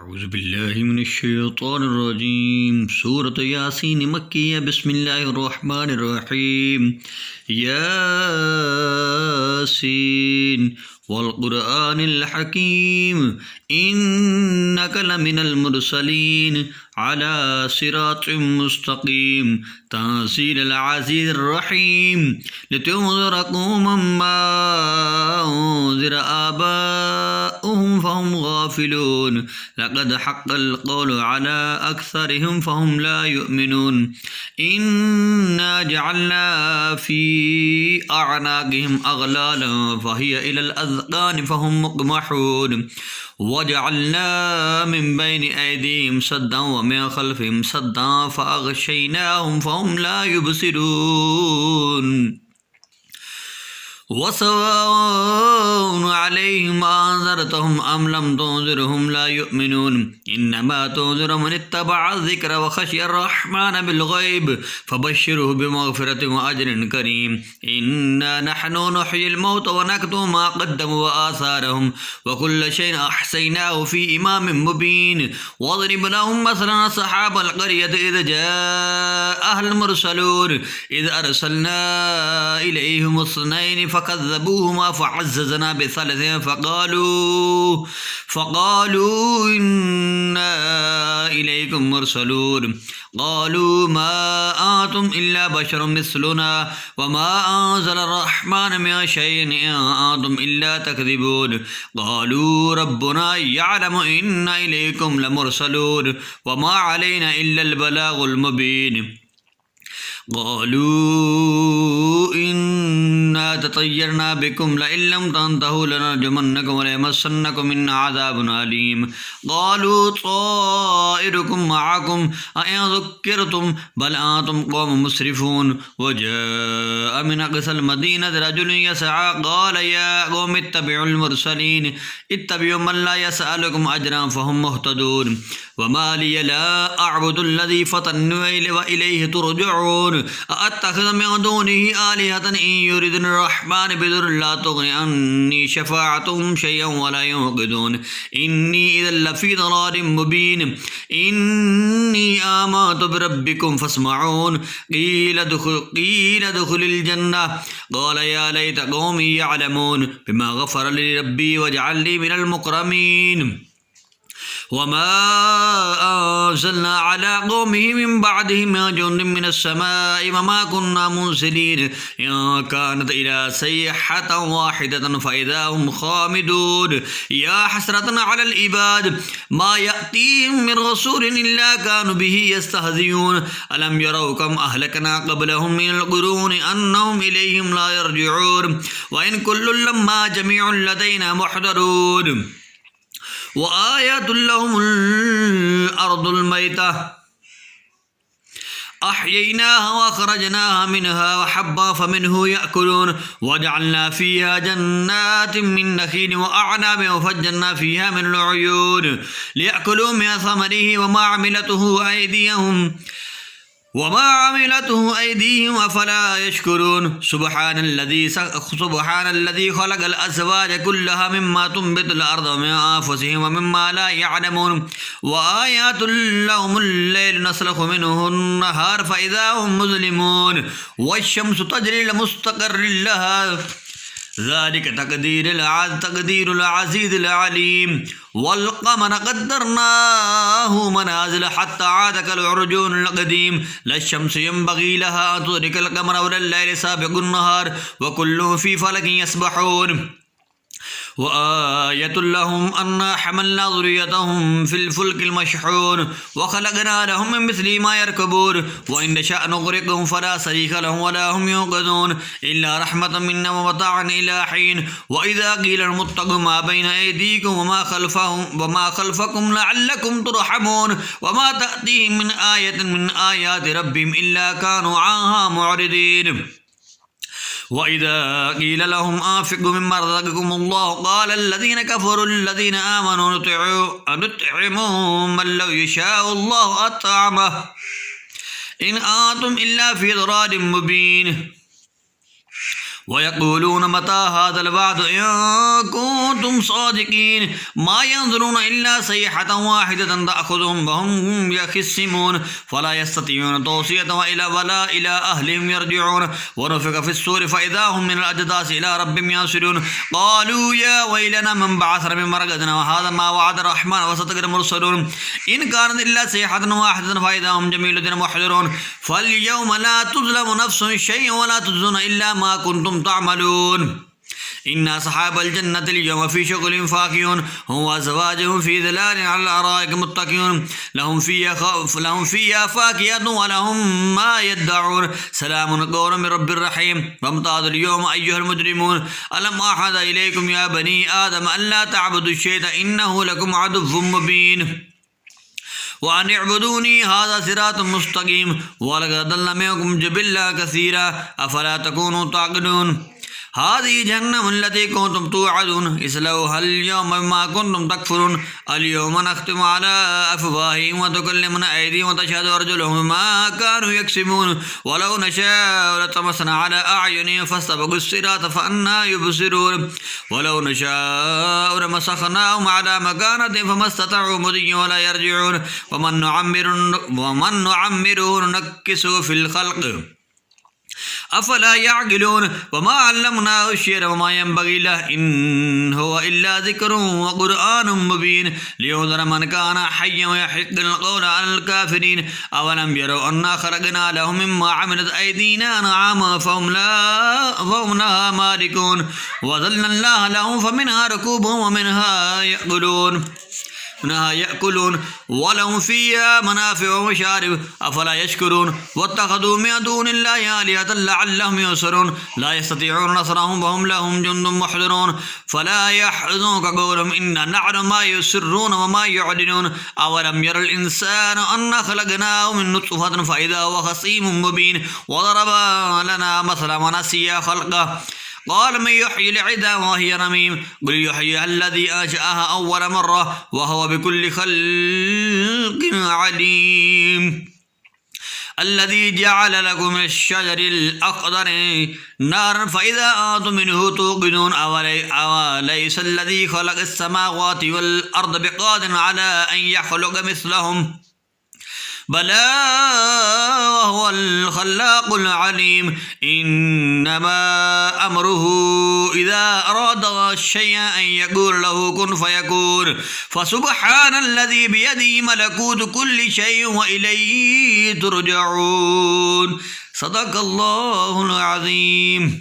أعوذ بالله من الشيطان الرجيم سورة ياسين مكية بسم الله الرحمن الرحيم ياسين والقرآن الحكيم إنك لمن المرسلين على صراط مستقيم تنزيل العزيز الرحيم لتنذر قوما ما أنذر آباؤهم فهم غافلون لقد حق القول على أكثرهم فهم لا يؤمنون إنا جعلنا في أعناقهم أغلالا فهي إلى الأذقان فهم مقمحون وجعلنا من بين أيديهم سدا ومن خلفهم سدا فأغشيناهم فهم لا يبصرون وسواء عليهم أنذرتهم أم لم تنذرهم لا يؤمنون إنما تنذر من اتبع الذكر وخشي الرحمن بالغيب فبشره بمغفرة وأجر كريم إنا نحن نحيي الموت ونكتب ما قدموا وآثارهم وكل شيء أحصيناه في إمام مبين واضرب لهم مثلا أصحاب القرية إذ جاءها المرسلون إذ أرسلنا إليهم اثنين فكذبوهما فعززنا بثالث فقالوا إنا إليكم مرسلون قالوا ما أنتم إلا بشر مثلنا وما أنزل الرحمن من شيء إن أنتم إلا تكذبون قالوا ربنا يعلم إنا إليكم لمرسلون وما علينا إلا البلاغ المبين قالوا إنا تطيرنا بكم لئن لم تنتهوا لنرجمنكم وليمسنكم منا عذاب أليم قالوا طائركم معكم أئن ذكرتم بل أنتم قوم مسرفون وجاء من أقصى المدينة رجل يسعى قال يا قوم اتبعوا المرسلين اتبعوا من لا يسألكم أجرا فهم مهتدون وما لي لا أعبد الذي فطرني وإليه ترجعون أأتخذ من دونه آلهة إن يردن الرحمن بضر لا تغن عني شفاعتهم شيئا ولا ينقذون إني إذا لفي ضلال مبين إني آمنت بربكم فاسمعون قيل ادخل الجنة قال يا ليت قومي يعلمون بما غفر لي ربي وجعلني من المكرمين وما أنزلنا على قومه من بعده من جند من السماء وما كنا منزلين إن كانت إلى صيحة واحدة فإذا هم خامدون يا حسرة على العباد ما يأتيهم من رسول إلا كانوا به يستهزئون ألم يروا كم أهلكنا قبلهم من القرون أنهم إليهم لا يرجعون وإن كل لما جميع لدينا محضرون وآيات لهم الأرض الميتة أحييناها وأخرجناها منها وحبا فمنه يأكلون وجعلنا فيها جنات من نخيل وأعناب وفجرنا فيها من العيون ليأكلوا من ثمره وما عملته أيديهم أفلا يشكرون سبحان الذي خلق الأزواج كلها مما تنبت الأرض ومن أنفسهم ومما لا يعلمون وآيات لهم الليل نسلخ منه النهار فإذا هم مظلمون والشمس تجري لمستقر لها ذلك تقدير العزيز العليم والقمر قدرناه منازل حتى عاد كالعرجون القديم لا الشمس ينبغي لها أن تدرك القمر ولا الليل سابق النهار وكل في فلك يسبحون وآية لهم أنا حملنا ذريتهم في الفلك المشحون وخلقنا لهم من مثل ما يركبون وإن نشأ نغرقهم فلا صريخ لهم ولا هم ينقذون إلا رحمة منا ومتاعا إلى حين وإذا قيل لهم اتقوا ما بين أيديكم وما خلفكم لعلكم ترحمون وما تأتيهم من آية من آيات ربهم إلا كانوا عنها معرضين وإذا قيل لهم أنفقوا مما رزقكم الله قال الذين كفروا الذين آمنوا نطعم من لو يشاء الله أطعمه إن أنتم إلا في ضلال مبين ويقولون متى هذا الوعد إن كنتم صادقين ما ينظرون إلا صيحة واحدة تأخذهم وهم يخصمون فلا يستطيعون توصية ولا إلى أهلهم يرجعون ونفخ في الصور فإذا هم من الأجداث إلى ربهم ينسلون قالوا يا ويلنا من بعثنا من مرقدنا وهذا ما وعد الرحمن وصدق المرسلون إن كانت إلا صيحة واحدة فإذا هم جميع الذين محضرون فاليوم لا تظلم نفس شيئا ولا تجزون إلا ما كنتم تعملون إن أصحاب الجنة اليوم في شغل فاكهون هم وأزواجهم في ظلال على الأرائك متكئون لهم فيها فاكهة ولهم ما يدعون سلام قولا من رب الرحيم وامتازوا اليوم أيها المجرمون ألم أعهد إليكم يا بني آدم ألا تعبدوا الشيطان إنه لكم عدو مبين وأن اعبدوني هذا صراط مستقيم ولقد ضل منكم جبلا كثيرا أفلا تكونوا تعقلون هذه جهنم التي كنتم توعدون اصلوها اليوم بما كنتم تكفرون اليوم نختم على أفواههم وتكلمنا أيديهم وتشهد أرجلهم بما كانوا يكسبون ولو نشاء لطمسنا على أعينهم فاستبقوا الصراط فأنى يبصرون ولو نشاء لمسخناهم على مكانتهم فما استطاعوا مضيا ولا يرجعون ومن نعمره ننكسه في الخلق أفلا يعقلون وما علمناه الشعر وما ينبغي له إن هو إلا ذكر وقرآن مبين لينذر من كان حيا ويحق القول على الكافرين أولم يروا أنا خلقنا لهم مما عملت أيدينا أنعاما فهم لها مالكون وذللناها لهم فمنها ركوبهم ومنها يأكلون ولهم فيها منافع ومشارب أفلا يشكرون واتخذوا من دون الله آلهة لعلهم ينصرون لا يستطيعون نصرهم وهم لهم جند محضرون فلا يحزنك قولهم إنا نعلم ما يسرون وما يعلنون أولم ير الإنسان أنا خلقناه من نطفة فإذا هو خصيم مبين وضرب لنا مثلا ونسي خلقه قال من يحيي العظام وهي رميم قل يحييها الذي أنشأها أول مرة وهو بكل خلق عليم الذي جعل لكم من الشجر الأخضر نارا فإذا أنتم منه توقدون أوليس الذي خلق السماوات والأرض بقادر على أن يخلق مثلهم بلى وهو الخلاق العليم إنما أمره إذا أراد شيئا أن يقول له كن فيكون فسبحان الذي بيده ملكوت كل شيء وإليه ترجعون صدق الله العظيم.